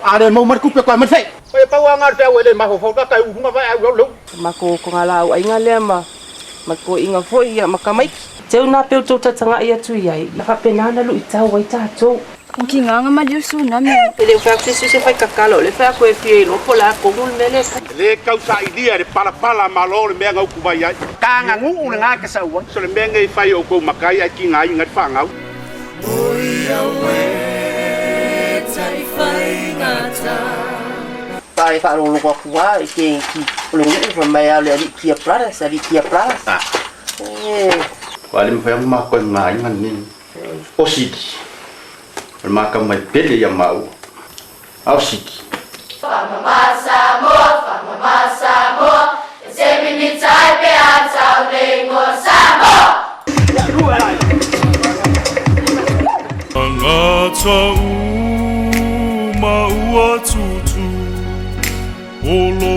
ada mau marku pe kwa masai pe pa wa ngar pe wa le ma ho ka kai u ma vai au lu Mako ko ngala ai ngale ma mako inga foi ya makamai teu na pe tu tanga ia tu ia na pa penana lu itau wai ta tu Ki nganga ma dir su na me. ele fa que se fai kakalo le fa ko e fie lo pola ko mul mele le kau sa idea de pala ma lo le me ngau ku vai ai ka nga ngu nga ka sa wa so le me ngai fai o ko makai ai ki ngai ngat fa ngau pai fa lo ko kwa ke ki lo ngi fa mai ale di kia plata sa di kia plata wale me fa ma ko ngai ngan ni o siti ma ka mai pele ya mau au siti Mama Samo, semini tai pe atau lengo Samo. Angata u maua tutu, olo